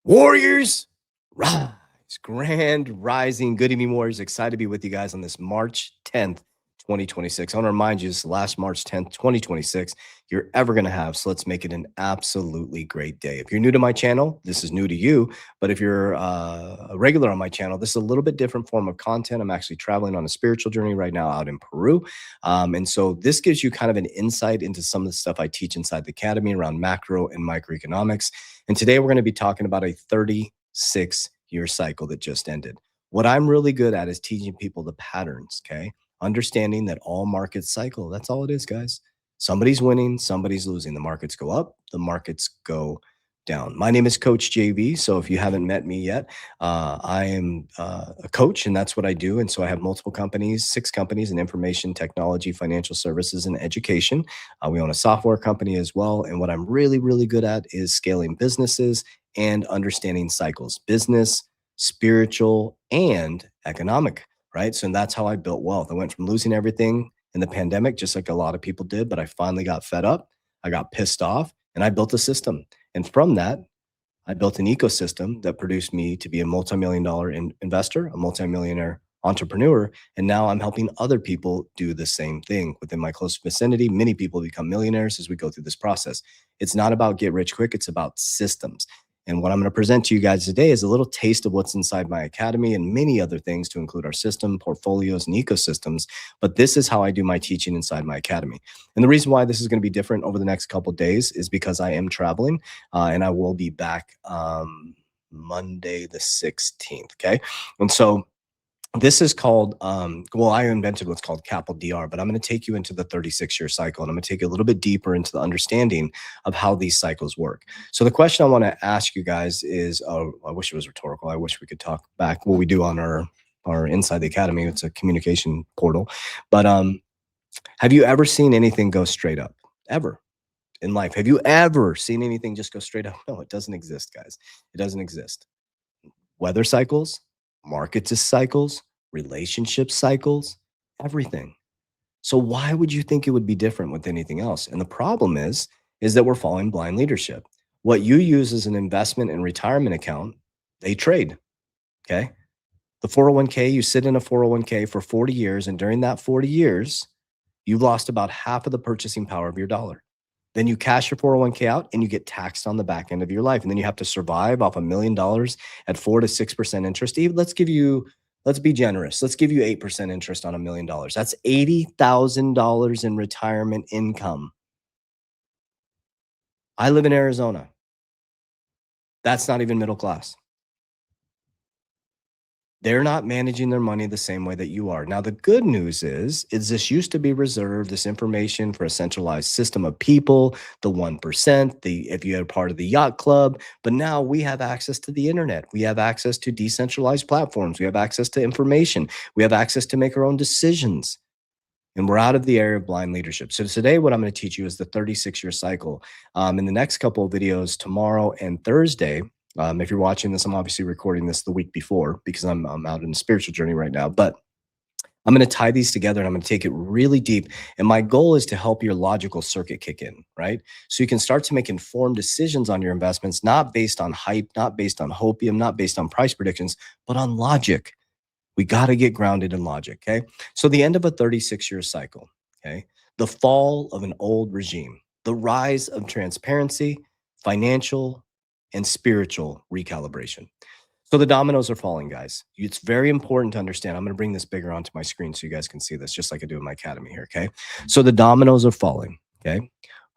Warriors, rise. Grand rising. Good evening, Warriors. Excited to be with you guys on this March 10th, 2026. I want to remind you, this is the last March 10th, 2026 you're ever going to have. So let's make it an absolutely great day. If you're new to my channel, this is new to you. But if you're a regular on my channel, this is a little bit different form of content. I'm actually traveling on a spiritual journey right now out in Peru. And so this gives you kind of an insight into some of the stuff I teach inside the academy around macro and microeconomics. And today we're going to be talking about a 36-year cycle that just ended. What I'm really good at is teaching people the patterns, okay? Understanding that all markets cycle. That's all it is, guys. Somebody's winning, somebody's losing. The markets go up, the markets go down. My name is Coach JV. So if you haven't met me yet, I am a coach, and that's what I do. And so I have multiple companies, 6 companies in information technology, financial services, and education. We own a software company as well. And what I'm really, really good at is scaling businesses and understanding cycles, business, spiritual, and economic, right? So that's how I built wealth. I went from losing everything in the pandemic, just like a lot of people did, but I finally got fed up. I got pissed off, and I built a system. And from that, I built an ecosystem that produced me to be a multi-million-dollar investor, a multi-millionaire entrepreneur. And now I'm helping other people do the same thing within my close vicinity. Many people become millionaires as we go through this process. It's not about get rich quick. It's about systems. And what I'm going to present to you guys today is a little taste of what's inside my academy and many other things to include our system, portfolios, and ecosystems. But this is how I do my teaching inside my academy. And the reason why this is going to be different over the next couple of days is because I am traveling and I will be back Monday the 16th. Okay. And so this is called, well, I invented what's called capital DR, but I'm going to take you into the 36-year cycle, and I'm going to take you a little bit deeper into the understanding of how these cycles work. So the question I want to ask you guys is, I wish it was rhetorical. I wish we could talk back what we do on our Inside the Academy. It's a communication portal. But have you ever seen anything go straight up? Ever? In life, have you ever seen anything just go straight up? No, it doesn't exist, guys. It doesn't exist. Weather cycles, markets cycles, relationship cycles, everything. So why would you think it would be different with anything else? And the problem is that we're following blind leadership. What you use as an investment and retirement account, they trade. Okay. The 401k, you sit in a 401k for 40 years, and during that 40 years, you've lost about half of the purchasing power of your dollar. Then you cash your 401k out and you get taxed on the back end of your life. And then you have to survive off $1 million at 4 to 6% interest. Let's be generous. Let's give you 8% interest on $1 million. That's $80,000 in retirement income. I live in Arizona. That's not even middle class. They're not managing their money the same way that you are. Now, the good news is this used to be reserved, this information, for a centralized system of people, the 1%, if you are part of the yacht club. But now we have access to the internet. We have access to decentralized platforms. We have access to information. We have access to make our own decisions. And we're out of the area of blind leadership. So today, what I'm going to teach you is the 36-year cycle. In the next couple of videos, tomorrow and Thursday, if you're watching this, I'm obviously recording this the week before because I'm out in a spiritual journey right now. But I'm going to tie these together and I'm going to take it really deep. And my goal is to help your logical circuit kick in, right? So you can start to make informed decisions on your investments, not based on hype, not based on hopium, not based on price predictions, but on logic. We got to get grounded in logic, okay? So the end of a 36-year cycle, okay? The fall of an old regime, the rise of transparency, financial and spiritual recalibration. So the dominoes are falling, guys. It's very important to understand. I'm going to bring this bigger onto my screen so you guys can see this, just like I do in my academy here, okay? So the dominoes are falling, okay?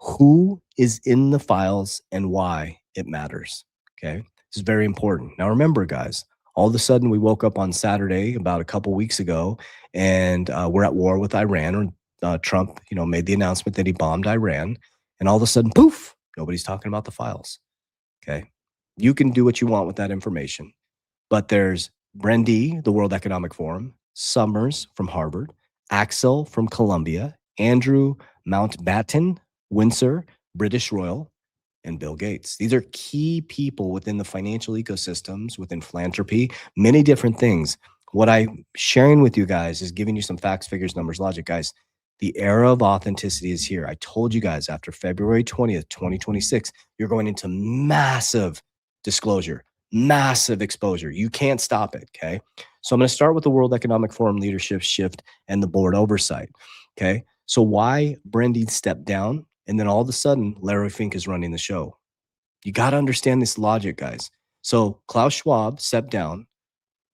Who is in the files and why it matters, okay? This is very important. Now remember, guys, all of a sudden we woke up on Saturday about a couple weeks ago, and we're at war with Iran. Or Trump, made the announcement that he bombed Iran, and all of a sudden, poof, nobody's talking about the files. Okay. You can do what you want with that information, but there's Brendy, the World Economic Forum, Summers from Harvard, Axel from Columbia, Andrew Mountbatten, Windsor, British Royal, and Bill Gates. These are key people within the financial ecosystems, within philanthropy, many different things. What I'm sharing with you guys is giving you some facts, figures, numbers, logic, guys. The era of authenticity is here. I told you guys after February 20th, 2026, you're going into massive disclosure, massive exposure. You can't stop it. Okay. So I'm going to start with the World Economic Forum leadership shift and the board oversight. Okay. So why Brendy stepped down and then all of a sudden Larry Fink is running the show? You got to understand this logic, guys. So Klaus Schwab stepped down.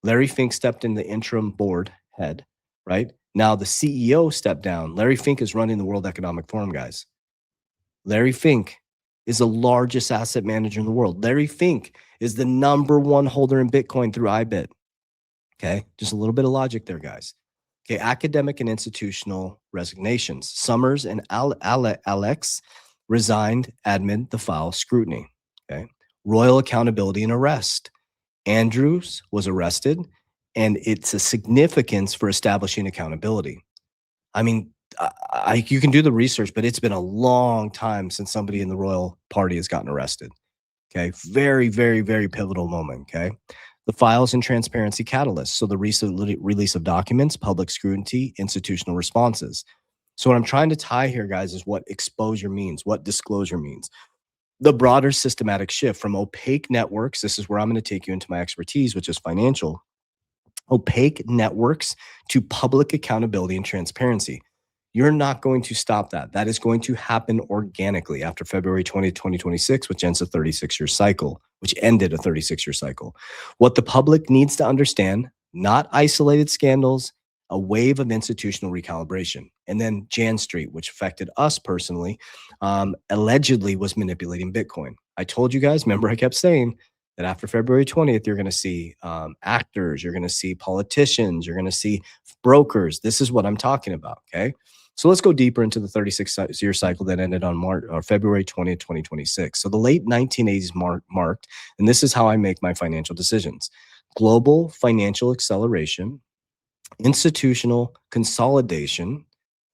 Larry Fink stepped in the interim board head, right? Now the CEO stepped down. Larry Fink is running the World Economic Forum, guys. Larry Fink is the largest asset manager in the world. Larry Fink is the #1 holder in Bitcoin through IBIT. Okay, just a little bit of logic there, guys. Okay, academic and institutional resignations. Summers and Alex resigned amid the file scrutiny. Okay, royal accountability and arrest. Andrews was arrested, and it's a significance for establishing accountability. I mean, you can do the research, but it's been a long time since somebody in the royal party has gotten arrested. Okay, very, very, very pivotal moment. Okay, the files and transparency catalysts. So the recent release of documents, public scrutiny, institutional responses. So what I'm trying to tie here, guys, is what exposure means, what disclosure means. The broader systematic shift from opaque networks. This is where I'm going to take you into my expertise, which is financial. Opaque networks to public accountability and transparency. You're not going to stop that. That is going to happen organically after February 20, 2026, which ends a 36-year cycle, which ended a 36-year cycle. What the public needs to understand, not isolated scandals, a wave of institutional recalibration. And then Jan Street, which affected us personally, allegedly was manipulating Bitcoin. I told you guys, remember I kept saying that after February 20th, you're going to see actors, you're going to see politicians, you're going to see brokers. This is what I'm talking about, okay? So let's go deeper into the 36-year cycle that ended on February 20th, 2026. So the late 1980s marked, and this is how I make my financial decisions: global financial acceleration, institutional consolidation,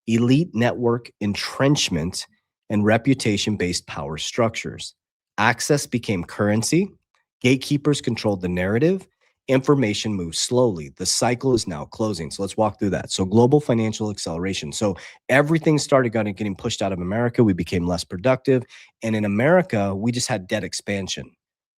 elite network entrenchment, and reputation-based power structures. Access became currency. Gatekeepers controlled the narrative. Information moves slowly. The cycle is now closing. So let's walk through that. So global financial acceleration. So everything started getting pushed out of America. We became less productive. And in America, we just had debt expansion.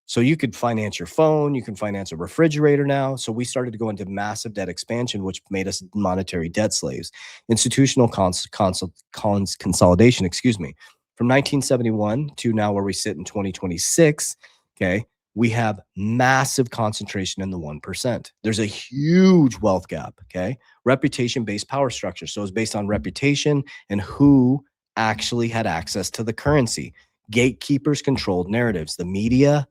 So you could finance your phone, you can finance a refrigerator now. So we started to go into massive debt expansion, which made us monetary debt slaves. Institutional consolidation, from 1971 to now where we sit in 2026, okay, we have massive concentration in the 1%. There's a huge wealth gap, okay? Reputation-based power structure. So it's based on reputation and who actually had access to the currency. Gatekeepers controlled narratives. The media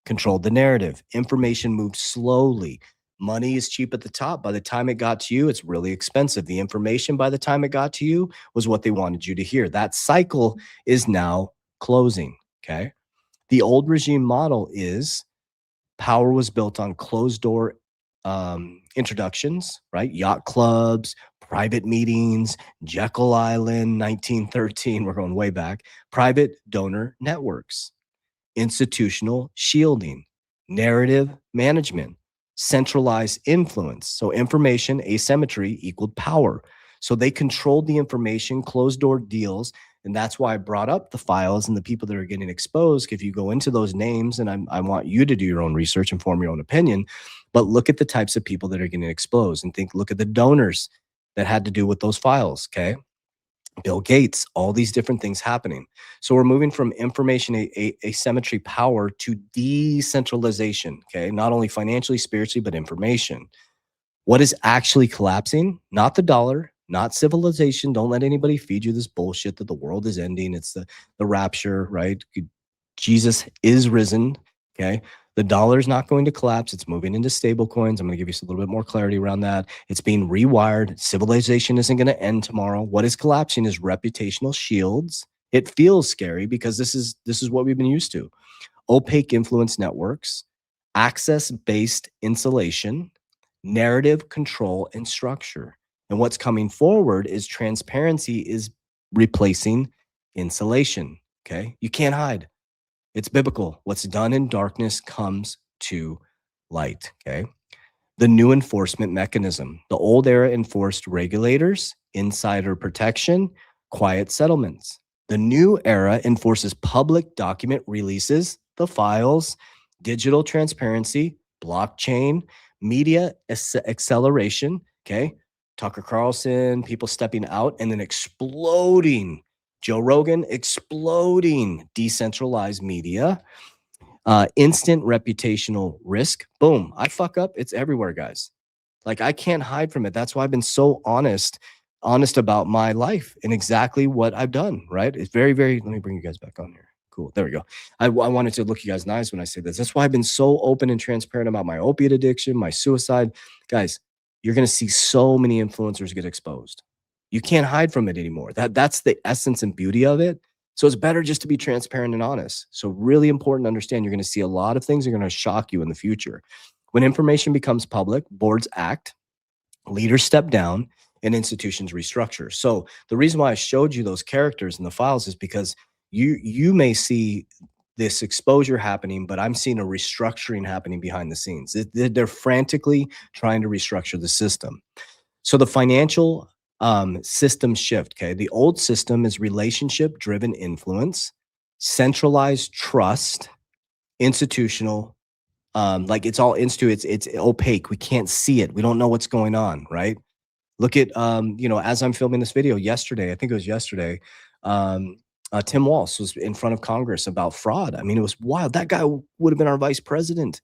controlled the narrative. Information moved slowly. Money is cheap at the top. By the time it got to you, it's really expensive. The information by the time it got to you was what they wanted you to hear. That cycle is now closing, okay? The old regime model is power was built on closed door introductions, right? Yacht clubs, private meetings, Jekyll Island, 1913, we're going way back, private donor networks, institutional shielding, narrative management, centralized influence. So information asymmetry equaled power. So they controlled the information, closed door deals. And that's why I brought up the files and the people that are getting exposed. If you go into those names, and I want you to do your own research and form your own opinion, but look at the types of people that are getting exposed and look at the donors that had to do with those files, okay? Bill Gates, all these different things happening. So we're moving from information asymmetry power to decentralization, okay? Not only financially, spiritually, but information. What is actually collapsing? Not the dollar, not civilization. Don't let anybody feed you this bullshit that the world is ending. It's the rapture, right? Jesus is risen, okay? The dollar is not going to collapse. It's moving into stable coins. I'm going to give you a little bit more clarity around that. It's being rewired. Civilization isn't going to end tomorrow. What is collapsing is reputational shields. It feels scary because this is what we've been used to. Opaque influence networks, access-based insulation, narrative control and structure. And what's coming forward is transparency is replacing insulation, okay? You can't hide. It's biblical. What's done in darkness comes to light, okay? The new enforcement mechanism. The old era enforced regulators, insider protection, quiet settlements. The new era enforces public document releases, the files, digital transparency, blockchain, media acceleration, okay? Tucker Carlson, people stepping out, and then exploding. Joe Rogan, exploding decentralized media, instant reputational risk. Boom, I fuck up. It's everywhere, guys. Like I can't hide from it. That's why I've been so honest about my life and exactly what I've done. Right? It's very, very. Let me bring you guys back on here. Cool. There we go. I wanted to look you guys in the eyes when I say this. That's why I've been so open and transparent about my opiate addiction, my suicide. Guys, you're gonna see so many influencers get exposed. You can't hide from it anymore. That's the essence and beauty of it. So it's better just to be transparent and honest. So really important to understand you're going to see a lot of things that are going to shock you in the future. When information becomes public, boards act, leaders step down, and institutions restructure. So the reason why I showed you those characters in the files is because you may see this exposure happening, but I'm seeing a restructuring happening behind the scenes. They're frantically trying to restructure the system. So the financial system shift, okay? The old system is relationship driven influence, centralized trust, institutional, like it's all it's opaque. We can't see it. We don't know what's going on, right? Look at, as I'm filming this video yesterday, I think it was yesterday, Tim Walz was in front of Congress about fraud. I mean, it was wild. That guy would have been our vice president.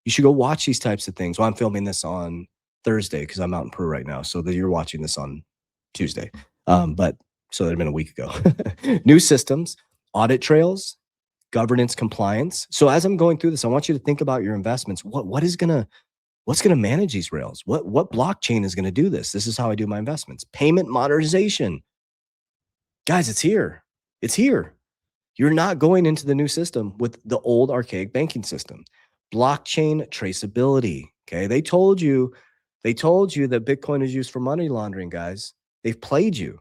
You should go watch these types of things. Well, I'm filming this on Thursday because I'm out in Peru right now. So that you're watching this on Tuesday. But so that'd been a week ago. New systems, audit trails, governance compliance. So as I'm going through this, I want you to think about your investments. What's gonna manage these rails? What blockchain is gonna do this? This is how I do my investments. Payment modernization. Guys, it's here. It's here. You're not going into the new system with the old archaic banking system. Blockchain traceability. Okay. They told you that Bitcoin is used for money laundering, guys. They've played you.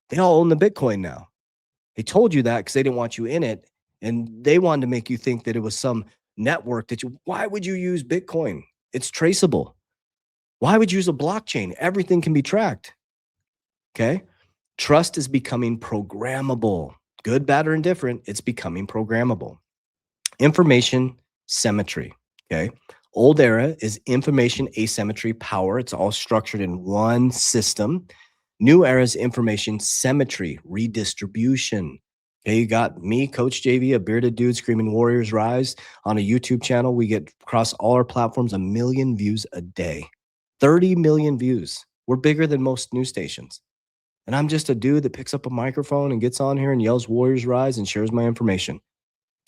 They all own the Bitcoin now. They told you that because they didn't want you in it. And they wanted to make you think that it was some network why would you use Bitcoin? It's traceable. Why would you use a blockchain? Everything can be tracked. Okay. Trust is becoming programmable. Good, bad, or indifferent, it's becoming programmable. Information symmetry, okay? Old era is information asymmetry power. It's all structured in one system. New era is information symmetry, redistribution. Okay, you got me, Coach JV, a bearded dude screaming Warriors Rise on a YouTube channel. We get across all our platforms 1 million views a day, 30 million views. We're bigger than most news stations. And I'm just a dude that picks up a microphone and gets on here and yells Warriors Rise and shares my information.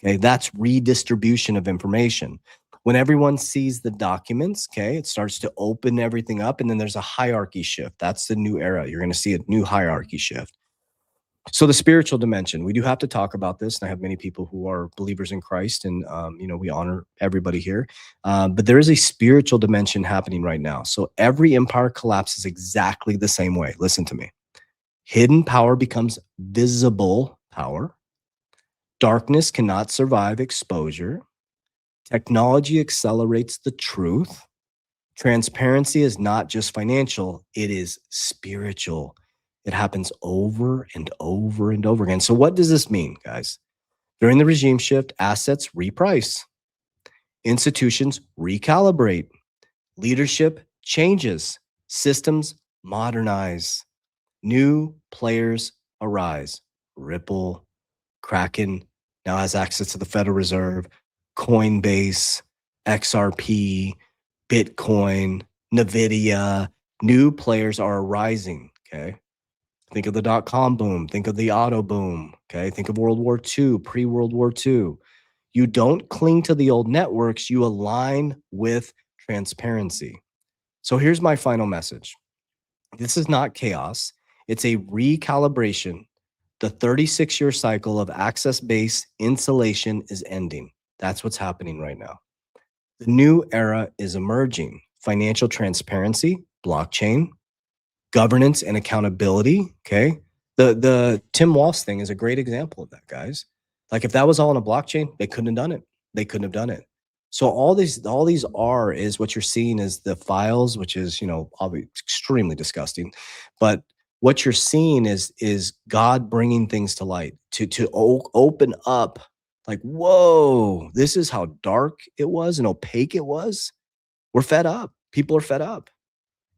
Okay, that's redistribution of information. When everyone sees the documents, okay, it starts to open everything up, and then there's a hierarchy shift. That's the new era. You're going to see a new hierarchy shift. So the spiritual dimension, we do have to talk about this, and I have many people who are believers in Christ, and we honor everybody here. But there is a spiritual dimension happening right now. So every empire collapses exactly the same way. Listen to me. Hidden power becomes visible power. Darkness cannot survive exposure. Technology accelerates the truth. Transparency is not just financial, it is spiritual. It happens over and over and over again. So what does this mean, guys? During the regime shift, assets reprice. Institutions recalibrate. Leadership changes. Systems modernize. New players arise. Ripple, Kraken now has access to the Federal Reserve, Coinbase, XRP, Bitcoin, NVIDIA. New players are arising, okay? Think of the dot-com boom. Think of the auto boom, okay? Think of World War II, pre-World War II. You don't cling to the old networks. You align with transparency. So here's my final message. This is not chaos. It's a recalibration. The 36-year cycle of access-based insulation is ending. That's what's happening right now. The new era is emerging. Financial transparency, blockchain, governance and accountability, okay? The Tim Walz thing is a great example of that, guys. Like if that was all on a blockchain, they couldn't have done it. They couldn't have done it. So all these are is what you're seeing is the files, which is, obviously extremely disgusting. But what you're seeing is God bringing things to light to open up. Like, whoa, this is how dark it was and opaque it was. We're fed up. People are fed up.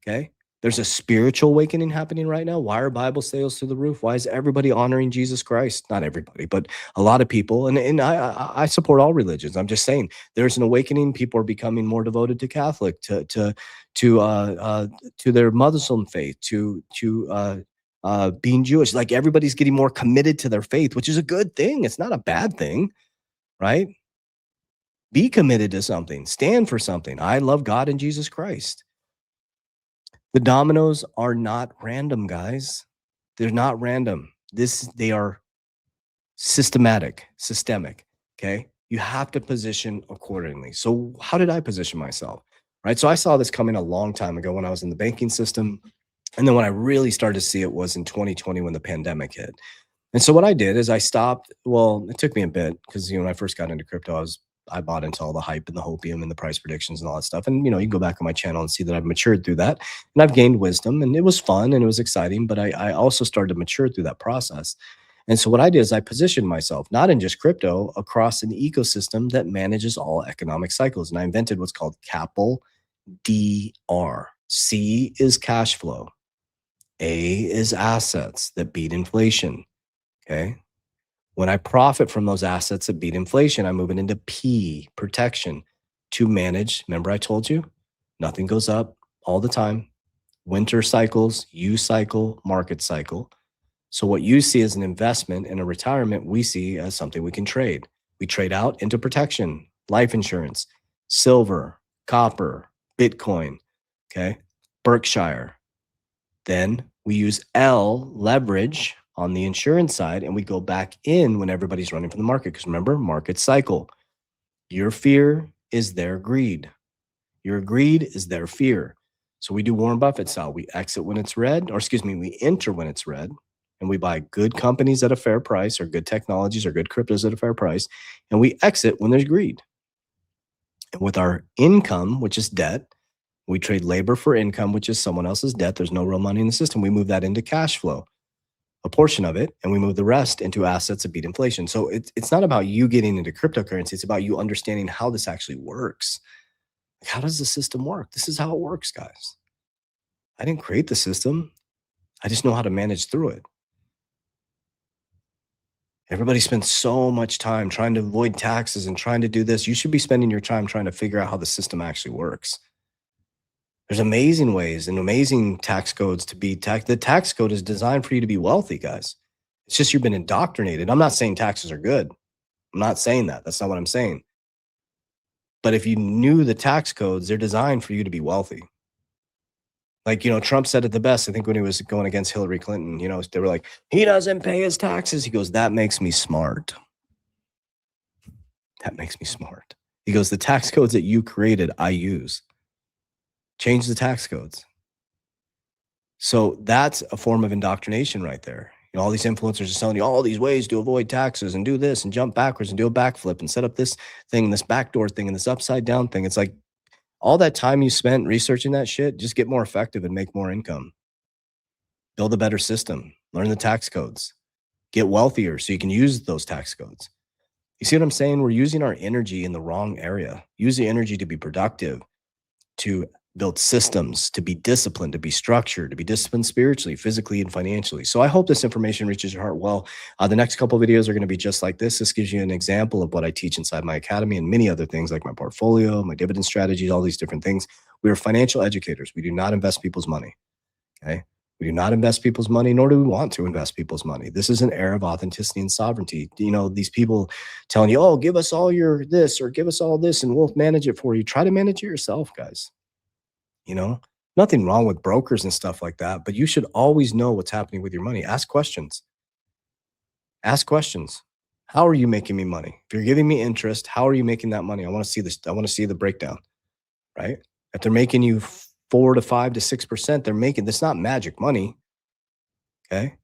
Okay. There's a spiritual awakening happening right now. Why are Bible sales through the roof? Why is everybody honoring Jesus Christ? Not everybody, but a lot of people. And I support all religions. I'm just saying there's an awakening. People are becoming more devoted to Catholic, to their Muslim faith, to being Jewish. Like everybody's getting more committed to their faith, which is a good thing. It's not a bad thing, right? Be committed to something. Stand for something. I love God and Jesus Christ. The dominoes are not random, guys. They're not random. They are systemic. Okay. You have to position accordingly. So, how did I position myself? Right. So, I saw this coming a long time ago when I was in the banking system. And then when I really started to see it was in 2020 when the pandemic hit. And so what I did is I stopped. Well, it took me a bit because when I first got into crypto, I bought into all the hype and the hopium and the price predictions and all that stuff. And you can go back on my channel and see that I've matured through that, and I've gained wisdom, and it was fun and it was exciting. But I also started to mature through that process. And so what I did is I positioned myself not in just crypto across an ecosystem that manages all economic cycles, and I invented what's called capital DR. C is cash flow. A is assets that beat inflation. Okay. When I profit from those assets that beat inflation, I move it into P, protection, to manage. Remember, I told you nothing goes up all the time. Winter cycles, U cycle, market cycle. So, what you see as an investment in a retirement, we see as something we can trade. We trade out into protection, life insurance, silver, copper, Bitcoin, okay, Berkshire. Then we use L, leverage, on the insurance side, and we go back in when everybody's running from the market. Because remember, market cycle. Your fear is their greed. Your greed is their fear. So we do Warren Buffett style. We exit when it's red, or excuse me, we enter when it's red, and we buy good companies at a fair price, or good technologies, or good cryptos at a fair price, and we exit when there's greed. And with our income, which is debt, we trade labor for income, which is someone else's debt. There's no real money in the system. We move that into cash flow, a portion of it, and we move the rest into assets that beat inflation. So it's not about you getting into cryptocurrency. It's about you understanding how this actually works. Like, how does the system work? This is how it works, guys. I didn't create the system. I just know how to manage through it. Everybody spends so much time trying to avoid taxes and trying to do this. You should be spending your time trying to figure out how the system actually works. There's amazing ways and amazing tax codes to be tax. The tax code is designed for you to be wealthy, guys. It's just you've been indoctrinated. I'm not saying taxes are good. I'm not saying that. That's not what I'm saying. But if you knew the tax codes, they're designed for you to be wealthy. Like, Trump said it the best, I think, when he was going against Hillary Clinton. They were like, he doesn't pay his taxes. He goes, that makes me smart. That makes me smart. He goes, the tax codes that you created, I use. Change the tax codes. So that's a form of indoctrination right there. All these influencers are telling you all these ways to avoid taxes and do this and jump backwards and do a backflip and set up this thing, this backdoor thing, and this upside down thing. It's like all that time you spent researching that shit, just get more effective and make more income. Build a better system, learn the tax codes, get wealthier so you can use those tax codes. You see what I'm saying? We're using our energy in the wrong area. Use the energy to be productive, to build systems, to be disciplined, to be structured, to be disciplined spiritually, physically, and financially. So I hope this information reaches your heart well. The next couple of videos are going to be just like this. This gives you an example of what I teach inside my academy and many other things like my portfolio, my dividend strategies, all these different things. We are financial educators. We do not invest people's money. Okay. We do not invest people's money, nor do we want to invest people's money. This is an era of authenticity and sovereignty. These people telling you, oh, give us all your this or give us all this and we'll manage it for you. Try to manage it yourself, guys. Nothing wrong with brokers and stuff like that, but you should always know what's happening with your money. Ask questions. Ask questions. How are you making me money? If you're giving me interest, how are you making that money? I want to see this. I want to see the breakdown, right? If they're making you 4 to 5 to 6%, they're making, that's not magic money. Okay.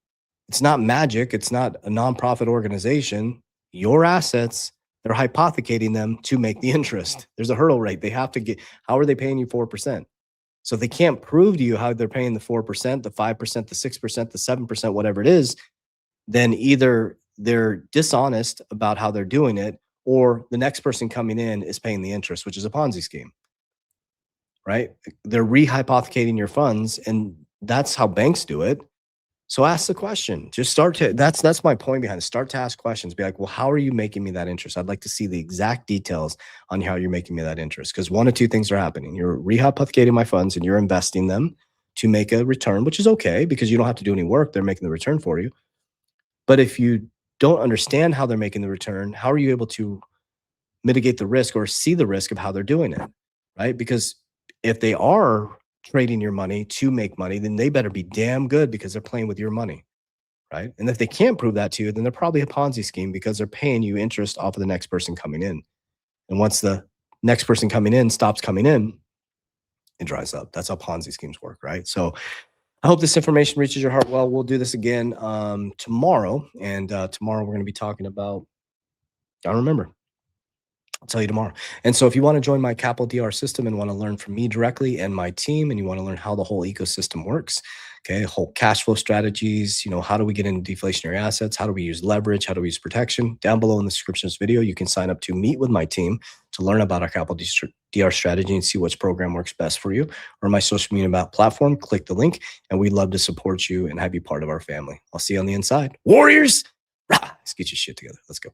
It's not magic. It's not a nonprofit organization. Your assets, they're hypothecating them to make the interest. There's a hurdle rate. They have to get, how are they paying you 4%? So if they can't prove to you how they're paying the 4%, the 5%, the 6%, the 7%, whatever it is, then either they're dishonest about how they're doing it, or the next person coming in is paying the interest, which is a Ponzi scheme, right? They're rehypothecating your funds, and that's how banks do it. So ask the question. Just start to that's my point behind it. Start to ask questions. Be like, well, how are you making me that interest? I'd like to see the exact details on how you're making me that interest. Because one of two things are happening. You're rehypothecating my funds and you're investing them to make a return, which is okay because you don't have to do any work. They're making the return for you. But if you don't understand how they're making the return, how are you able to mitigate the risk or see the risk of how they're doing it? Right? Because if they are trading your money to make money, then they better be damn good because they're playing with your money. Right. And if they can't prove that to you, then they're probably a Ponzi scheme because they're paying you interest off of the next person coming in. And once the next person coming in stops coming in, it dries up. That's how Ponzi schemes work. Right. So I hope this information reaches your heart. Well, we'll do this again tomorrow. And tomorrow we're going to be talking about, I don't remember. I'll tell you tomorrow. And so if you want to join my Capital DR system and want to learn from me directly and my team, and you want to learn how the whole ecosystem works, okay, whole cash flow strategies, how do we get into deflationary assets? How do we use leverage? How do we use protection? Down below in the description of this video, you can sign up to meet with my team to learn about our Capital DR strategy and see which program works best for you. Or my social media platform, click the link, and we'd love to support you and have you part of our family. I'll see you on the inside. Warriors, let's get your shit together. Let's go.